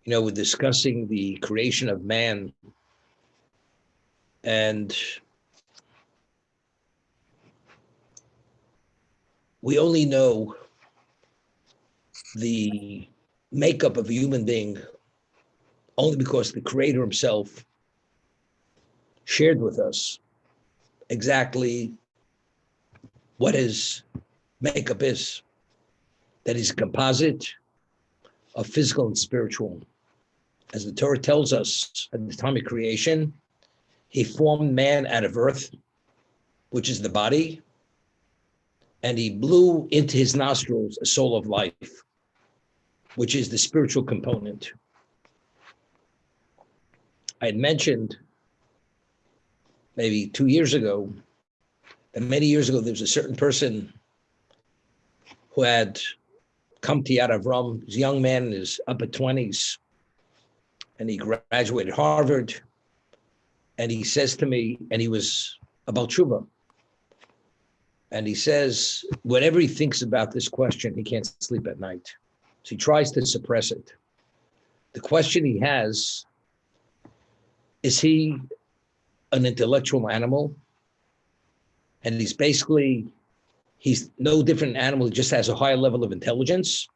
We're discussing the creation of man, and we only know the makeup of a human being only because the Creator himself shared with us exactly what his makeup is, that he's a composite of physical and spiritual. As the Torah tells us at the time of creation, he formed man out of earth, which is the body, and he blew into his nostrils a soul of life, which is the spiritual component. I had mentioned maybe 2 years ago that many years ago there was a certain person who had come to Yad Avram. He was a young man in his upper 20s, and he graduated Harvard. And he says to me, and he was about tshuva, and he says, whenever he thinks about this question, he can't sleep at night. So he tries to suppress it. The question he has, is he an intellectual animal? And he's no different animal, he just has a higher level of intelligence.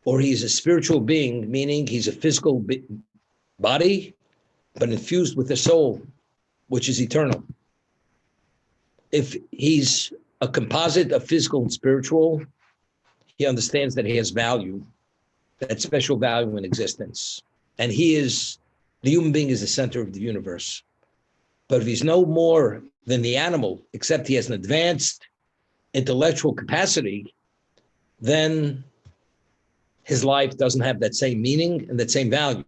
Or he's a spiritual being, meaning he's a physical body, but infused with a soul, which is eternal. If he's a composite of physical and spiritual, he understands that he has value, that special value in existence. And the human being is the center of the universe. But if he's no more than the animal, except he has an advanced intellectual capacity, then his life doesn't have that same meaning and that same value.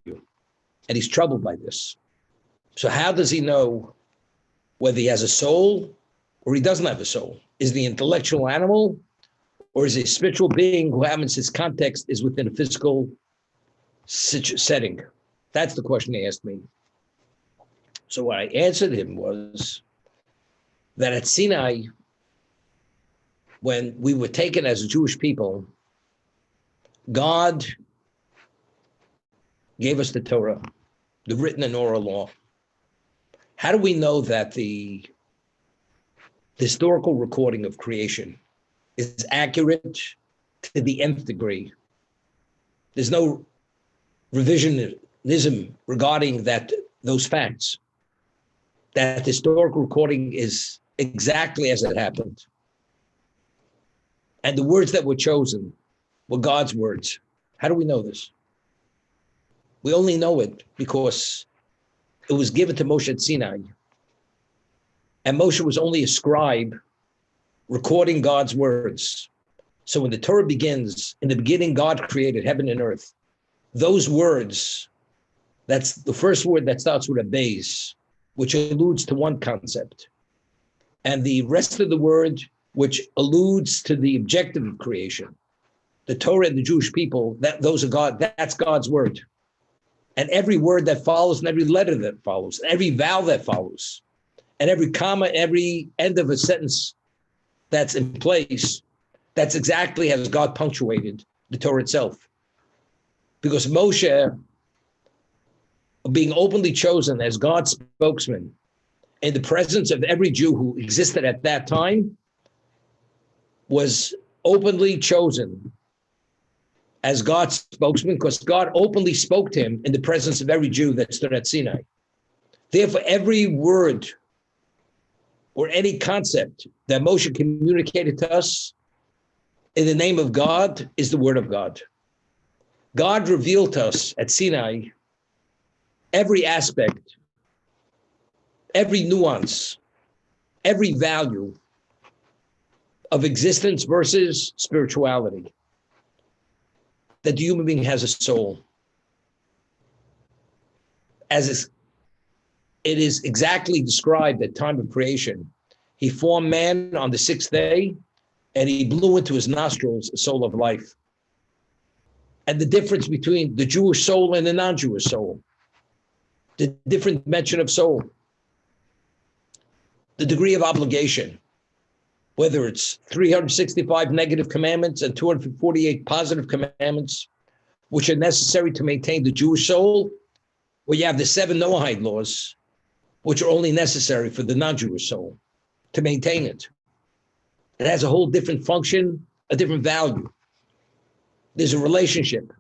And he's troubled by this. So how does he know whether he has a soul or he doesn't have a soul? Is he an intellectual animal, or is he a spiritual being who happens his context is within a physical setting? That's the question he asked me. So what I answered him was that at Sinai, when we were taken as a Jewish people, God gave us the Torah, the written and oral law. How do we know that the historical recording of creation is accurate to the nth degree? There's no revisionism regarding those facts. That historical recording is exactly as it happened. And the words that were chosen were God's words. How do we know this? We only know it because it was given to Moshe at Sinai. And Moshe was only a scribe recording God's words. So when the Torah begins, in the beginning, God created heaven and earth. Those words, that's the first word that starts with a base, which alludes to one concept. And the rest of the word, which alludes to the objective of creation, the Torah and the Jewish people, that's God's word. And every word that follows, and every letter that follows, every vowel that follows, and every comma, every end of a sentence that's in place, that's exactly as God punctuated the Torah itself. Because Moshe, being openly chosen as God's spokesman in the presence of every Jew who existed at that time, was openly chosen as God's spokesman because God openly spoke to him in the presence of every Jew that stood at Sinai. Therefore, every word or any concept that Moshe communicated to us in the name of God is the word of God. God revealed to us at Sinai every aspect, every nuance, every value of existence versus spirituality. That the human being has a soul. As it is exactly described at time of creation. He formed man on the sixth day, and he blew into his nostrils a soul of life. And the difference between the Jewish soul and the non-Jewish soul, the different dimension of soul, the degree of obligation, whether it's 365 negative commandments and 248 positive commandments, which are necessary to maintain the Jewish soul, or you have the 7 Noahide laws, which are only necessary for the non-Jewish soul to maintain it. It has a whole different function, a different value. There's a relationship.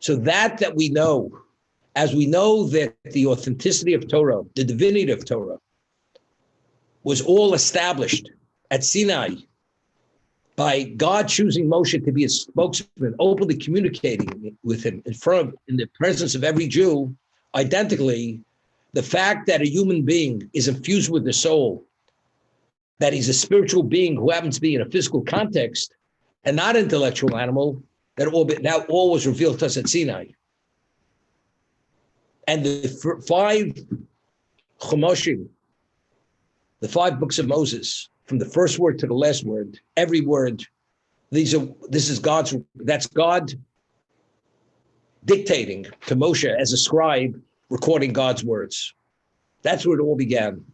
So that we know, as we know that the authenticity of Torah, the divinity of Torah, was all established at Sinai by God choosing Moshe to be a spokesman, openly communicating with him in the presence of every Jew, identically, the fact that a human being is infused with the soul, that he's a spiritual being who happens to be in a physical context and not an intellectual animal, that all was revealed to us at Sinai. And the 5 Chumoshim, the 5 books of Moses, from the first word to the last word, every word, that's God dictating to Moshe as a scribe, recording God's words. That's where it all began.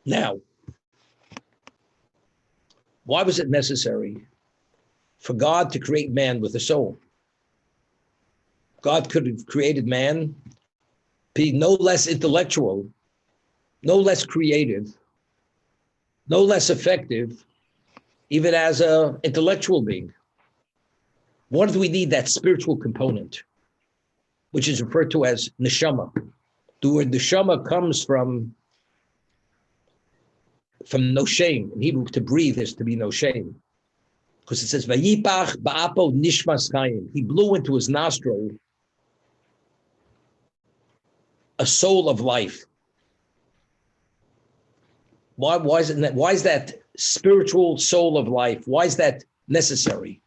Now, why was it necessary for God to create man with a soul? God could have created man, be no less intellectual, no less creative, no less effective, even as an intellectual being. What do we need? That spiritual component, which is referred to as neshama. The word neshama comes from no shame. In Hebrew, to breathe is to be no shame. Because it says, Vayipach ba'apo nishmas chayim. He blew into his nostril a soul of life. Why is that spiritual soul of life? Why is that necessary?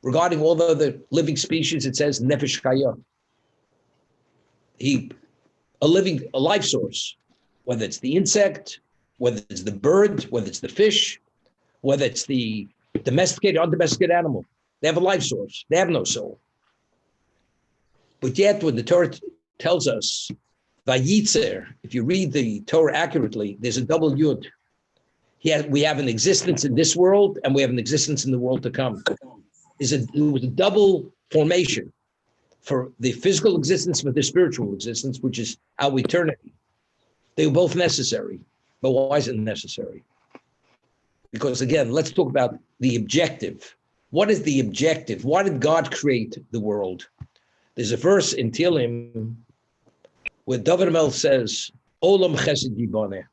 Regarding all the other living species, it says nefesh chaya. A life source, whether it's the insect, whether it's the bird, whether it's the fish, whether it's the domesticated or undomesticated animal. They have a life source. They have no soul. But yet, when the Torah tells us, Vayitzer, if you read the Torah accurately, there's a double yud. We have an existence in this world, and we have an existence in the world to come. It was a double formation for the physical existence, but the spiritual existence, which is our eternity. They were both necessary. But why is it necessary? Because again, let's talk about the objective. What is the objective? Why did God create the world? There's a verse in Tehillim where David HaMelech says, Olam Chesed Yiboneh.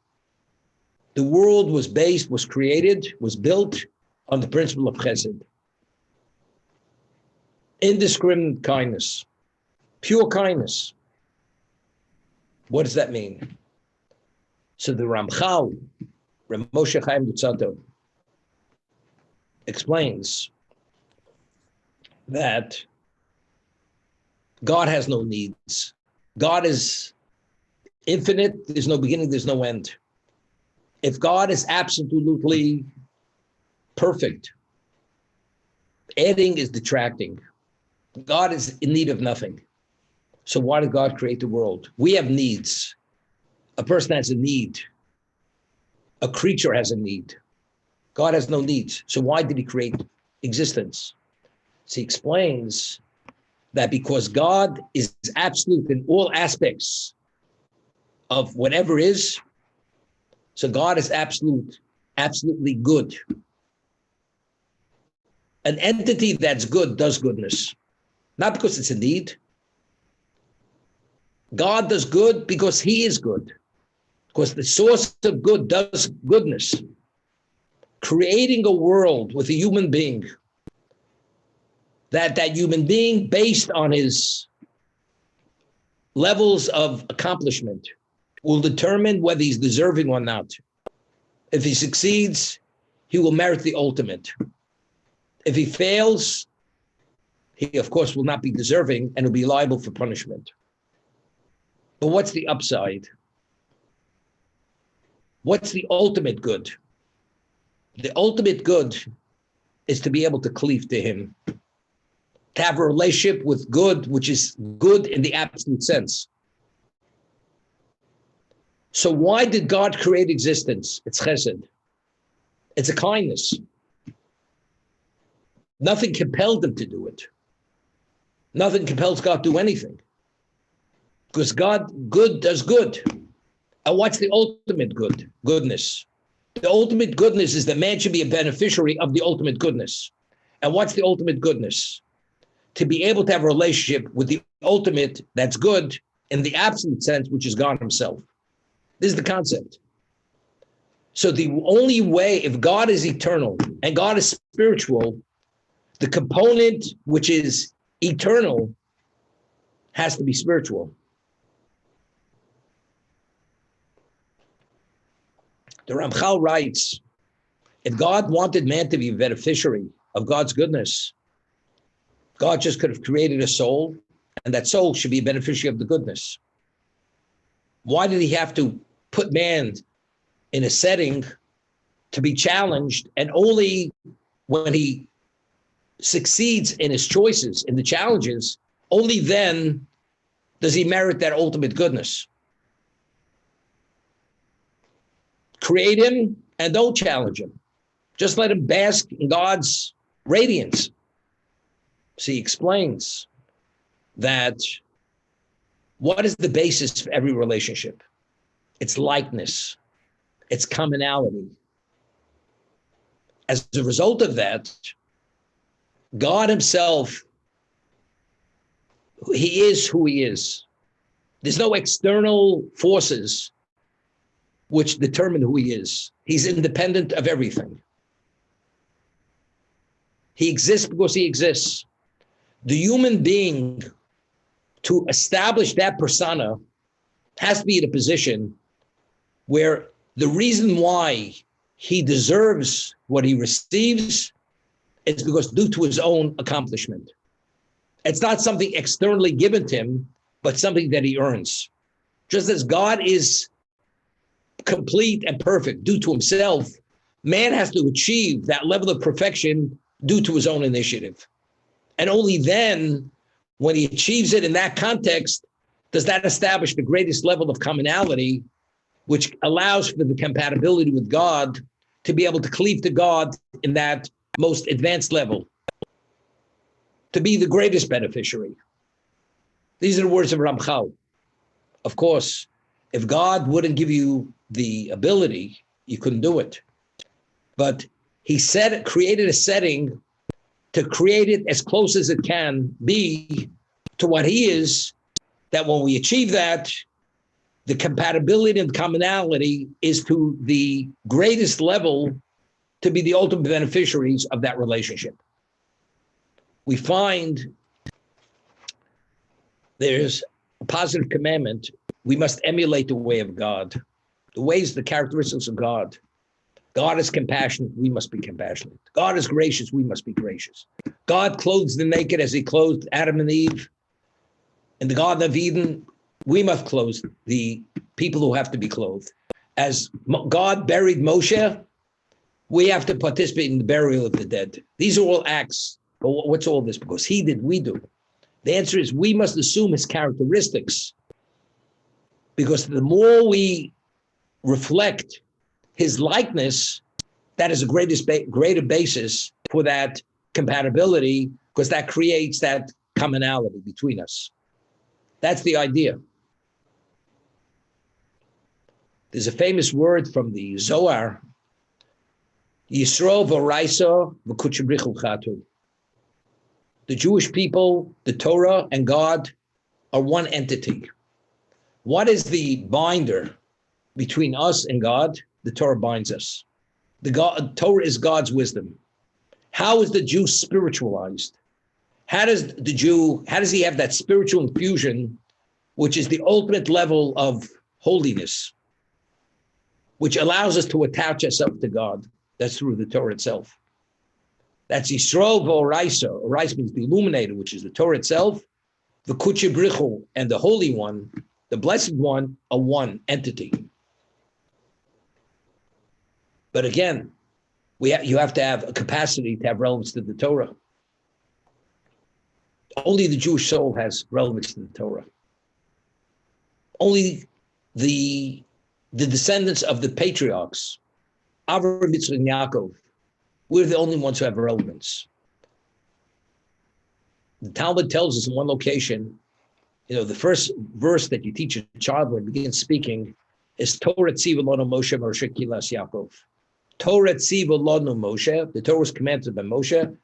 The world was created, was built on the principle of Chesed. Indiscriminate kindness, pure kindness. What does that mean? So the Ramchal, Reb Moshe Chaim Luzzatto, explains that God has no needs. God is infinite. There's no beginning. There's no end. If God is absolutely perfect, adding is detracting. God is in need of nothing. So why did God create the world? We have needs. A person has a need. A creature has a need. God has no needs. So why did he create existence? So he explains that because God is absolute in all aspects of whatever is, so God is absolutely good. An entity that's good does goodness, not because it's a need. God does good because he is good, because the source of good does goodness. Creating a world with a human being, that human being, based on his levels of accomplishment, will determine whether he's deserving or not. If he succeeds, he will merit the ultimate. If he fails, he, of course, will not be deserving and will be liable for punishment. But what's the upside? What's the ultimate good? The ultimate good is to be able to cleave to him, to have a relationship with good, which is good in the absolute sense. So why did God create existence? It's chesed. It's a kindness. Nothing compelled him to do it. Nothing compels God to do anything. Because God good does good. And what's the ultimate good? Goodness. The ultimate goodness is that man should be a beneficiary of the ultimate goodness. And what's the ultimate goodness? To be able to have a relationship with the ultimate that's good in the absolute sense, which is God himself. This is the concept. So the only way, if God is eternal and God is spiritual, the component which is eternal has to be spiritual. The Ramchal writes, if God wanted man to be a beneficiary of God's goodness, God just could have created a soul, and that soul should be a beneficiary of the goodness. Why did he have to put man in a setting to be challenged, and only when he succeeds in his choices, in the challenges, only then does he merit that ultimate goodness? Create him and don't challenge him. Just let him bask in God's radiance. So he explains that what is the basis for every relationship? It's likeness. It's commonality. As a result of that, God himself, he is who he is. There's no external forces which determine who he is. He's independent of everything. He exists because he exists. The human being, to establish that persona, has to be in a position where the reason why he deserves what he receives is because due to his own accomplishment. It's not something externally given to him, but something that he earns. Just as God is complete and perfect due to himself, man has to achieve that level of perfection due to his own initiative. And only then, when he achieves it in that context, does that establish the greatest level of commonality, which allows for the compatibility with God to be able to cleave to God in that most advanced level, to be the greatest beneficiary. These are the words of Ramchal. Of course, if God wouldn't give you the ability, you couldn't do it. But he created a setting to create it as close as it can be to what he is, that when we achieve that, the compatibility and commonality is to the greatest level to be the ultimate beneficiaries of that relationship. We find there's a positive commandment. We must emulate the way of God. The ways, the characteristics of God. God is compassionate, we must be compassionate. God is gracious, we must be gracious. God clothes the naked as he clothed Adam and Eve. In the Garden of Eden, we must clothe the people who have to be clothed. As God buried Moshe, we have to participate in the burial of the dead. These are all acts. But what's all this? Because he did, we do. The answer is we must assume his characteristics, because the more we reflect his likeness, that is a greater basis for that compatibility, because that creates that commonality between us. That's the idea. There's a famous word from the Zohar, Yisro v'Oraisa v'Kuchabrichu Chatu. The Jewish people, the Torah, and God are one entity. What is the binder between us and God? The Torah binds us. The Torah is God's wisdom. How is the Jew spiritualized? How does he have that spiritual infusion, which is the ultimate level of holiness, which allows us to attach ourselves to God? That's through the Torah itself. That's Yisro v'Oraisa. Oraisa means the illuminator, which is the Torah itself. The Kuchabrichu and the Holy One, the Blessed One, are one entity. But again, you have to have a capacity to have relevance to the Torah. Only the Jewish soul has relevance to the Torah. Only the descendants of the patriarchs, Avraham, Yitzchak, and Yaakov, we're the only ones who have relevance. The Talmud tells us in one location, the first verse that you teach a child when he begins speaking is Torah tziva lanu Moshe Moshe Kilas Yaakov. Torah tziva lanu Moshe. The Torah was commanded by Moshe.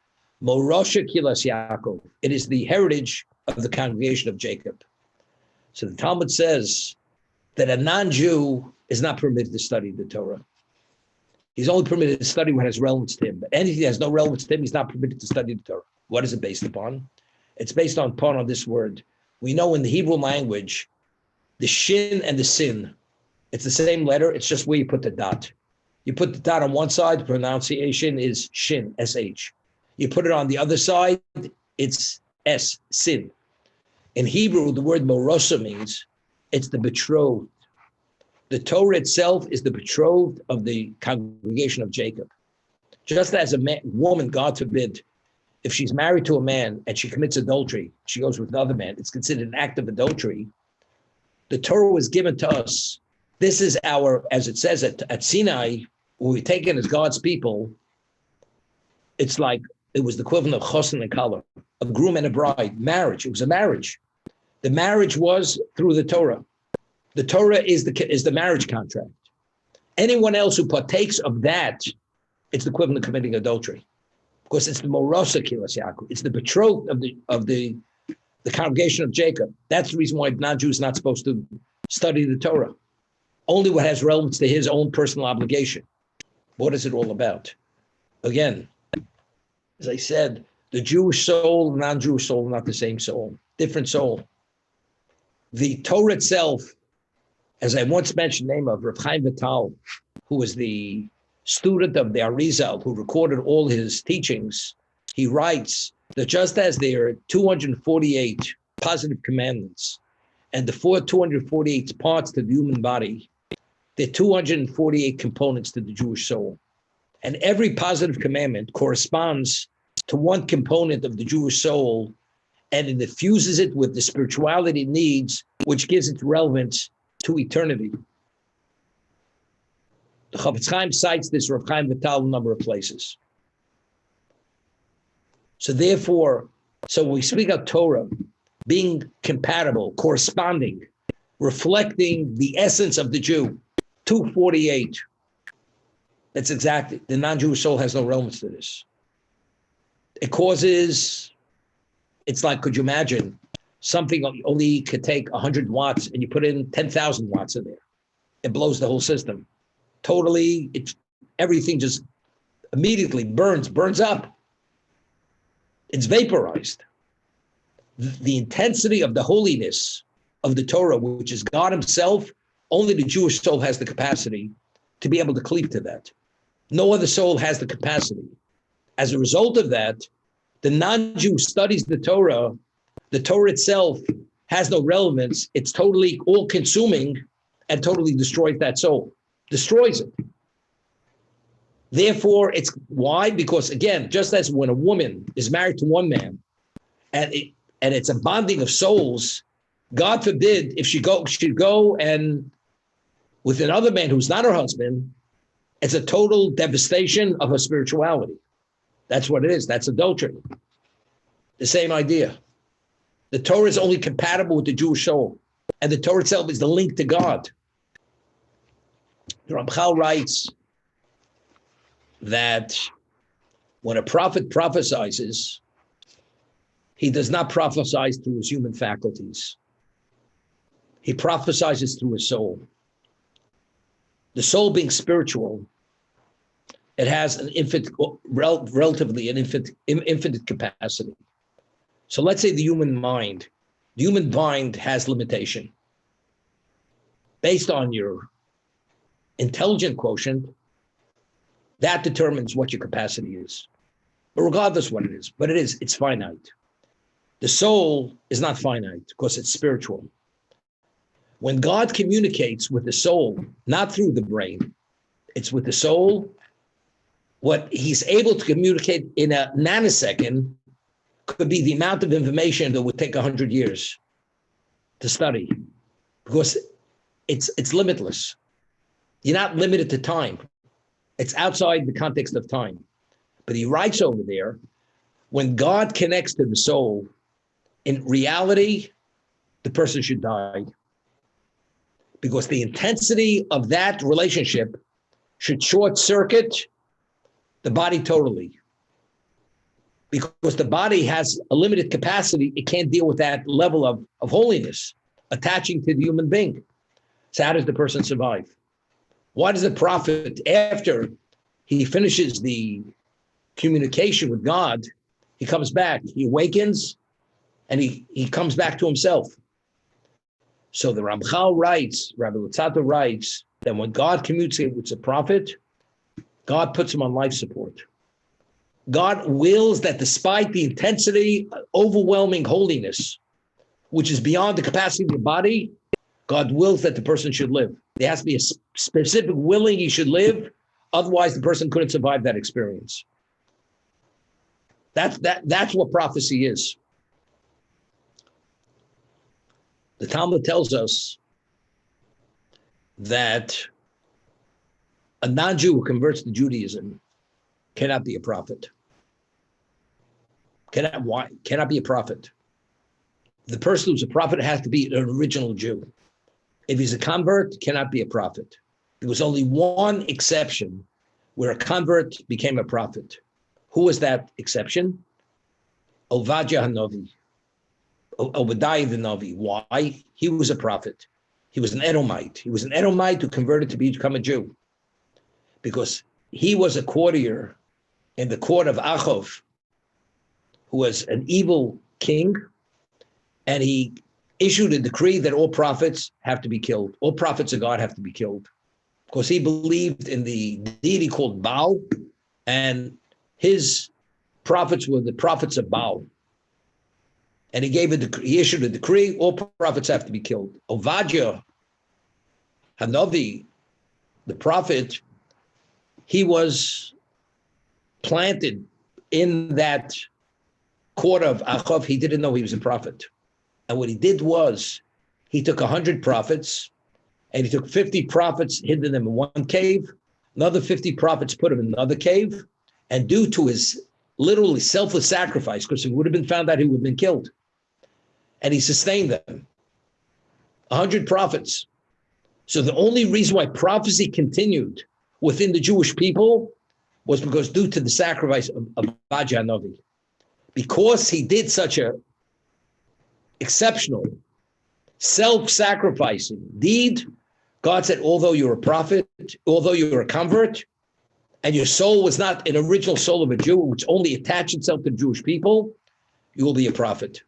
Moroshe Kilas Yaakov. It is the heritage of the congregation of Jacob. So the Talmud says that a non-Jew is not permitted to study the Torah. He's only permitted to study what has relevance to him. But anything that has no relevance to him, he's not permitted to study the Torah. What is it based upon? It's based on this word. We know in the Hebrew language, the shin and the sin, it's the same letter. It's just where you put the dot. You put the dot on one side, the pronunciation is shin, S-H. You put it on the other side, it's S, sin. In Hebrew, the word morosa means it's the betrothed. The Torah itself is the betrothed of the congregation of Jacob. Just as a woman, God forbid, if she's married to a man and she commits adultery, she goes with another man, it's considered an act of adultery. The Torah was given to us. This is our, as it says at Sinai, when we're taken as God's people, it's like it was the equivalent of chosin and kala, a groom and a bride, marriage. It was a marriage. The marriage was through the Torah. The Torah is the marriage contract. Anyone else who partakes of that, it's the equivalent of committing adultery. Because it's the Morosa Kilas Yaakov. It's the betrothed of the congregation of Jacob. That's the reason why non-Jew is not supposed to study the Torah. Only what has relevance to his own personal obligation. What is it all about? Again, as I said, the Jewish soul and non-Jewish soul are not the same soul, different soul. The Torah itself, as I once mentioned the name of Rav Chaim Vital, who was the student of the Arizal, who recorded all his teachings, he writes that just as there are 248 positive commandments and the 248 parts to the human body, there are 248 components to the Jewish soul. And every positive commandment corresponds to one component of the Jewish soul, and it infuses it with the spirituality it needs, which gives it relevance to eternity. The Chafetz Chaim cites this Rav Chaim Vital in a number of places. So therefore, when we speak of Torah being compatible, corresponding, reflecting the essence of the Jew, 248, that's exactly, the non-Jewish soul has no relevance to this. It causes, it's like, could you imagine something only could take 100 watts and you put in 10,000 watts in there? It blows the whole system. Totally, everything just immediately burns up. It's vaporized. The intensity of the holiness of the Torah, which is God himself, only the Jewish soul has the capacity to be able to cleave to that. No other soul has the capacity. As a result of that, the non-Jew studies the Torah itself has no relevance. It's totally all-consuming and totally destroys that soul. Destroys it. Therefore, it's why? Because again, just as when a woman is married to one man, and it's a bonding of souls, God forbid if she should go and with another man who's not her husband, it's a total devastation of her spirituality. That's what it is. That's adultery. The same idea. The Torah is only compatible with the Jewish soul, and the Torah itself is the link to God. The Ramchal writes that when a prophet prophesies, he does not prophesy through his human faculties. He prophesies through his soul. The soul being spiritual, it has an relatively infinite capacity. So let's say the human mind has limitation. Based on your intelligent quotient, that determines what your capacity is. But regardless what it is, it's finite. The soul is not finite because it's spiritual. When God communicates with the soul, not through the brain, it's with the soul, what he's able to communicate in a nanosecond could be the amount of information that would take 100 years to study, because it's limitless. You're not limited to time. It's outside the context of time. But he writes over there, when God connects to the soul, in reality, the person should die. Because the intensity of that relationship should short circuit the body totally. Because the body has a limited capacity, it can't deal with that level of holiness attaching to the human being. So how does the person survive? Why does the prophet, after he finishes the communication with God, he comes back, he awakens, and he comes back to himself? So the Ramchal writes, Rabbi Luzzatto writes, that when God communicates with the prophet, God puts him on life support. God wills that despite the intensity, overwhelming holiness, which is beyond the capacity of the body, God wills that the person should live. There has to be a specific willing he should live. Otherwise, the person couldn't survive that experience. That's what prophecy is. The Talmud tells us that a non-Jew who converts to Judaism cannot be a prophet. Cannot be a prophet. The person who's a prophet has to be an original Jew. If he's a convert, cannot be a prophet. There was only one exception where a convert became a prophet. Who was that exception? Obadiah Hanavi. Obadiah the Navi. Why? He was a prophet. He was an Edomite. He was an Edomite who converted to become a Jew. Because he was a courtier in the court of Achov, who was an evil king, and he issued a decree that all prophets have to be killed. All prophets of God have to be killed. Because he believed in the deity called Baal, and his prophets were the prophets of Baal. And he issued a decree, all prophets have to be killed. Obadiah Hanavi, the prophet, he was planted in that court of Achov. He didn't know he was a prophet. And what he did was, he took 100 prophets, and he took 50 prophets, hid them in one cave, another 50 prophets put him in another cave, and due to his literally selfless sacrifice, because if it would have been found out, he would have been killed. And he sustained them. 100 prophets. So the only reason why prophecy continued within the Jewish people was because due to the sacrifice of Obadiah Hanavi. Because he did such a exceptional, self-sacrificing deed, God said, although you're a prophet, although you're a convert, and your soul was not an original soul of a Jew, which only attached itself to the Jewish people, you will be a prophet.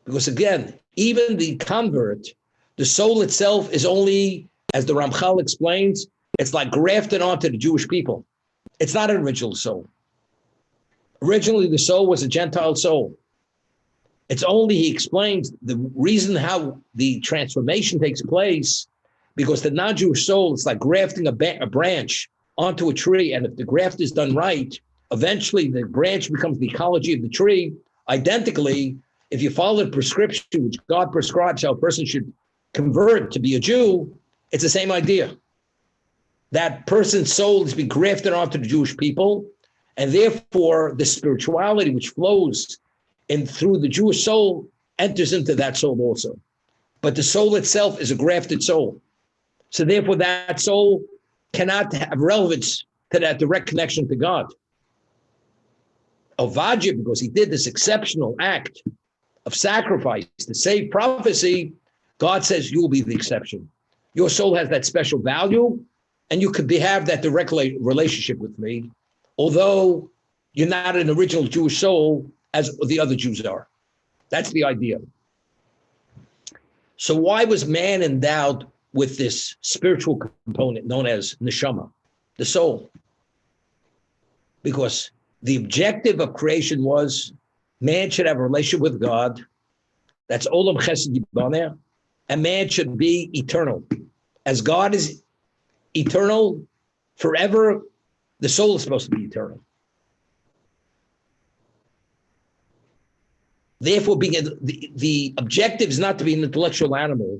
Because again, even the convert, the soul itself is only, as the Ramchal explains, it's like grafted onto the Jewish people. It's not an original soul. Originally, the soul was a Gentile soul. It's only, he explains, the reason how the transformation takes place, because the non-Jewish soul, it's like grafting a branch onto a tree, and if the graft is done right, eventually the branch becomes the ecology of the tree. Identically, if you follow the prescription which God prescribes how a person should convert to be a Jew, it's the same idea. That person's soul is being grafted onto the Jewish people, and therefore the spirituality which flows in through the Jewish soul enters into that soul also. But the soul itself is a grafted soul. So therefore that soul cannot have relevance to that direct connection to God. Obadiah, because he did this exceptional act of sacrifice to save prophecy, God says you will be the exception. Your soul has that special value, and you could have that direct relationship with me, although you're not an original Jewish soul as the other Jews are. That's the idea. So why was man endowed with this spiritual component known as neshama, the soul? Because the objective of creation was man should have a relationship with God. That's olam chesed yibaneh, and man should be eternal. As God is eternal forever, the soul is supposed to be eternal. Therefore, being the objective is not to be an intellectual animal,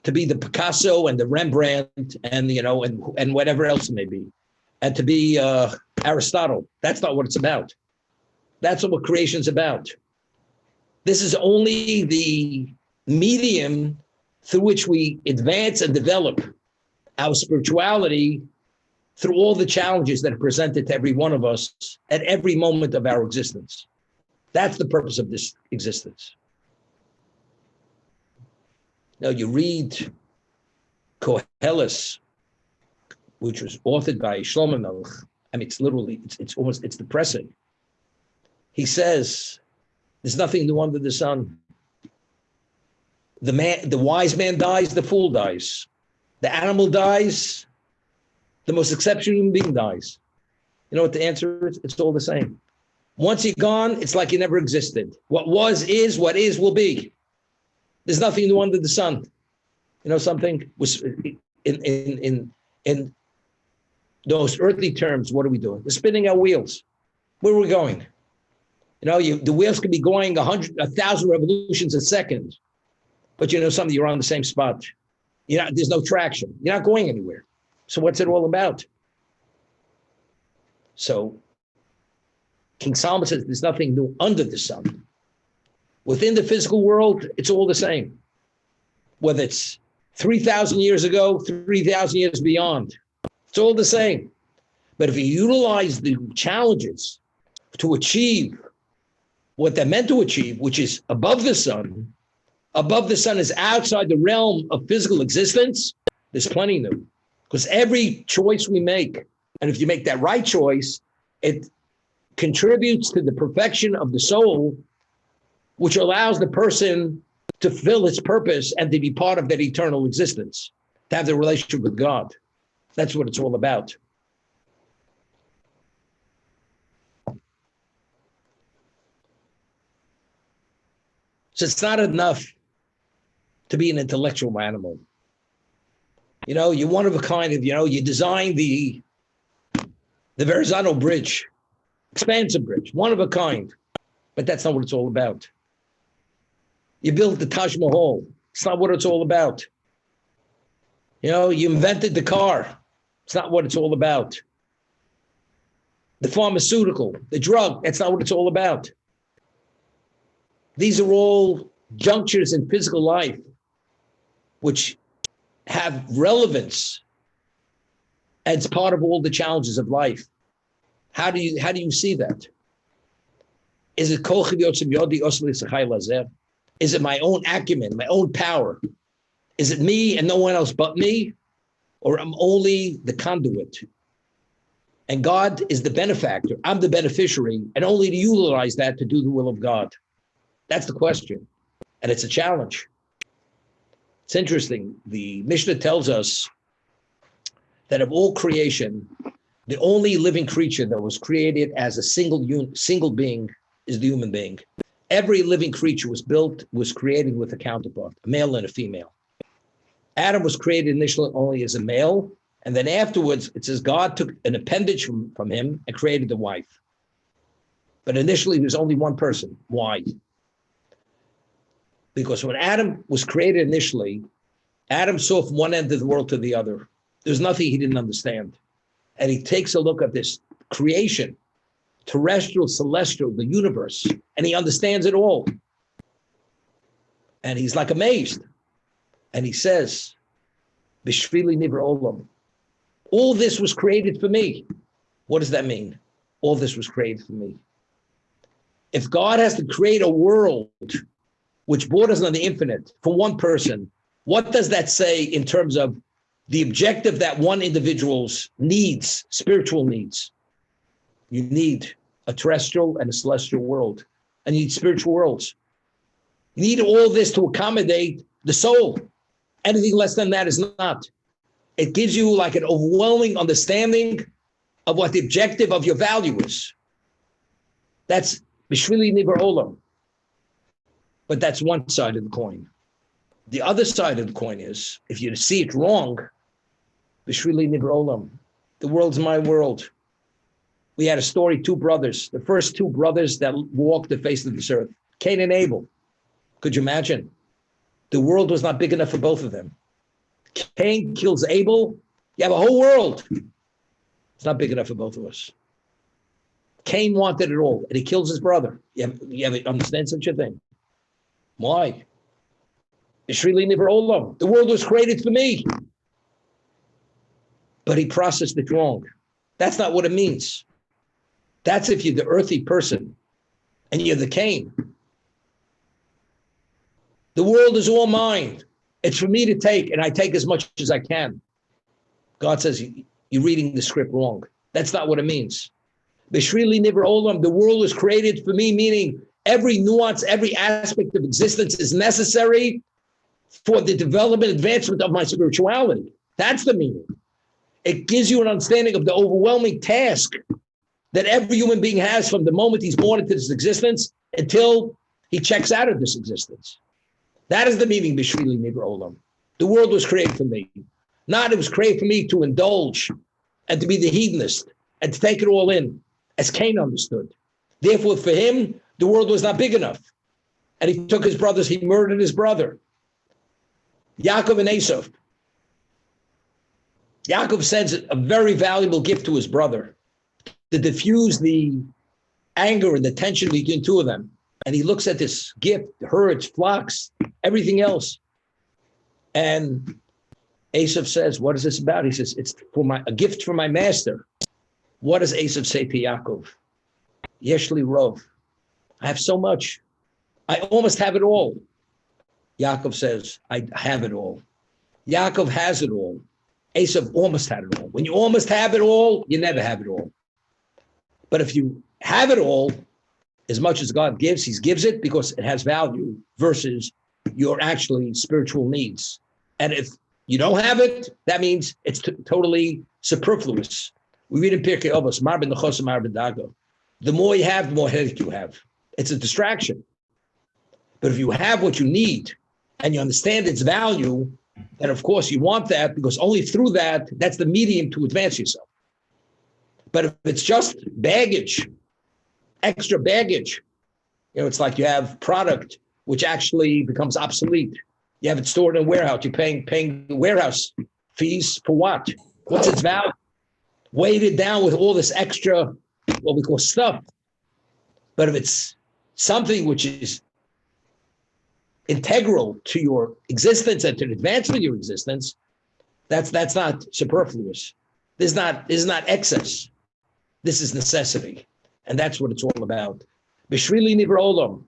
to be the Picasso and the Rembrandt and and whatever else it may be, and to be Aristotle. That's not what it's about. That's not what creation's about. This is only the medium through which we advance and develop our spirituality through all the challenges that are presented to every one of us at every moment of our existence. That's the purpose of this existence. Now you read Koheles, which was authored by Shlomo Melech. I mean, it's literally, it's depressing. He says, there's nothing new under the sun. The wise man dies, the fool dies. The animal dies, the most exceptional human being dies. You know what the answer is? It's all the same. Once you're gone, it's like you never existed. What was is, what is will be. There's nothing new under the sun. You know something? Was in those earthly terms, what are we doing? We're spinning our wheels. Where are we going? You know, the wheels could be going 1,000 revolutions a second, but you know something, you're on the same spot. There's no traction. You're not going anywhere. So what's it all about? So King Solomon says there's nothing new under the sun. Within the physical world, it's all the same. Whether it's 3,000 years ago, 3,000 years beyond, it's all the same. But if you utilize the challenges to achieve what they're meant to achieve, which is above the sun is outside the realm of physical existence, there's plenty new. Because every choice we make, and if you make that right choice, it contributes to the perfection of the soul, which allows the person to fulfill its purpose and to be part of that eternal existence, to have the relationship with God. That's what it's all about. So it's not enough to be an intellectual animal. You know, you're one of a kind of, you designed the Verrazano Bridge, expansive bridge, one of a kind, but that's not what it's all about. You built the Taj Mahal. It's not what it's all about. You invented the car. It's not what it's all about. The pharmaceutical, the drug, that's not what it's all about. These are all junctures in physical life which have relevance as part of all the challenges of life. How do you see that? Is it is it my own acumen, my own power? Is it me and no one else but me? Or I'm only the conduit? And God is the benefactor. I'm the beneficiary, and only to utilize that to do the will of God. That's the question. And it's a challenge. It's interesting. The Mishnah tells us that of all creation, the only living creature that was created as a single being is the human being. Every living creature was created with a counterpart, a male and a female. Adam was created initially only as a male, and then afterwards, it says God took an appendage from him and created the wife. But initially, he was only one person. Why? Because when Adam was created initially, Adam saw from one end of the world to the other. There's nothing he didn't understand. And he takes a look at this creation, terrestrial, celestial, the universe, and he understands it all. And he's like amazed. And he says, Bishvili nivra olam. All this was created for me. What does that mean? All this was created for me. If God has to create a world which borders on the infinite for one person, what does that say in terms of the objective that one individual's needs, spiritual needs? You need a terrestrial and a celestial world, and you need spiritual worlds. You need all this to accommodate the soul. Anything less than that is not. It gives you like an overwhelming understanding of what the objective of your value is. That's Bishvili Nivra Olam. But that's one side of the coin. The other side of the coin is, if you see it wrong, Bishvili Nivra Olam. The world's my world. We had a story, two brothers, the first two brothers that walked the face of this earth, Cain and Abel. Could you imagine? The world was not big enough for both of them. Cain kills Abel. You have a whole world. It's not big enough for both of us. Cain wanted it all, and he kills his brother. You understand such a thing? Why? The world was created for me. But he processed it wrong. That's not what it means. That's if you're the earthy person and you're the Cain. The world is all mine. It's for me to take, and I take as much as I can. God says, you're reading the script wrong. That's not what it means. The world was created for me, meaning every nuance, every aspect of existence is necessary for the development, advancement of my spirituality. That's the meaning. It gives you an understanding of the overwhelming task that every human being has from the moment he's born into this existence until he checks out of this existence. That is the meaning, B'Shvili Nivra Olam. The world was created for me. Not it was created for me to indulge and to be the hedonist and to take it all in, as Cain understood. Therefore, for him, the world was not big enough. And he took his brothers, he murdered his brother. Yaakov and Esav. Yaakov sends a very valuable gift to his brother to diffuse the anger and the tension between the two of them. And he looks at this gift, herds, flocks, everything else. And Esav says, what is this about? He says, it's for a gift for my master. What does Esav say to Yaakov? Yeshli Rov. I have so much. I almost have it all. Yaakov says, I have it all. Yaakov has it all. Esav almost had it all. When you almost have it all, you never have it all. But if you have it all, as much as God gives, he gives it because it has value versus your actually spiritual needs. And if you don't have it, that means it's totally superfluous. We read in Pirkei Avos, Mar ben Nechosim, Mar ben Dago. The more you have, the more headache you have. It's a distraction. But if you have what you need and you understand its value, then of course you want that because only through that, that's the medium to advance yourself. But if it's just baggage, extra baggage, it's like you have product which actually becomes obsolete. You have it stored in a warehouse. You're paying warehouse fees for what? What's its value? Weighted down with all this extra, what we call stuff. But if it's something which is integral to your existence and to the advancement of your existence, that's not superfluous. This is not excess. This is necessity. And that's what it's all about. B'Shvili Nivra Olam.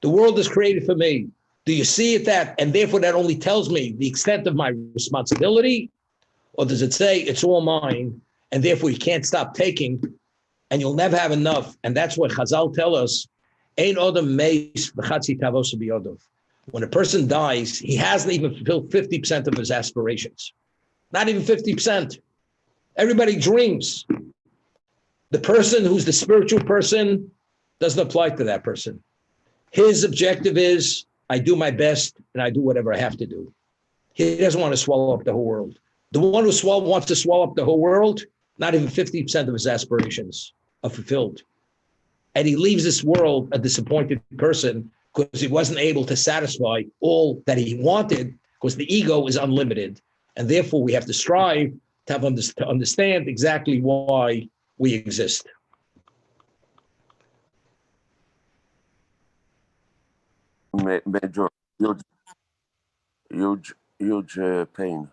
The world is created for me. Do you see it that? And therefore that only tells me the extent of my responsibility? Or does it say it's all mine and therefore you can't stop taking and you'll never have enough? And that's what Chazal tell us. Ein odam meis v'chatzi tavos biyodov. When a person dies, he hasn't even fulfilled 50% of his aspirations. Not even 50%. Everybody dreams. The person who's the spiritual person doesn't apply to that person. His objective is, I do my best and I do whatever I have to do. He doesn't want to swallow up the whole world. The one who wants to swallow up the whole world, not even 50% of his aspirations are fulfilled. And he leaves this world a disappointed person because he wasn't able to satisfy all that he wanted because the ego is unlimited. And therefore we have to strive to understand exactly why we exist. Major, huge pain.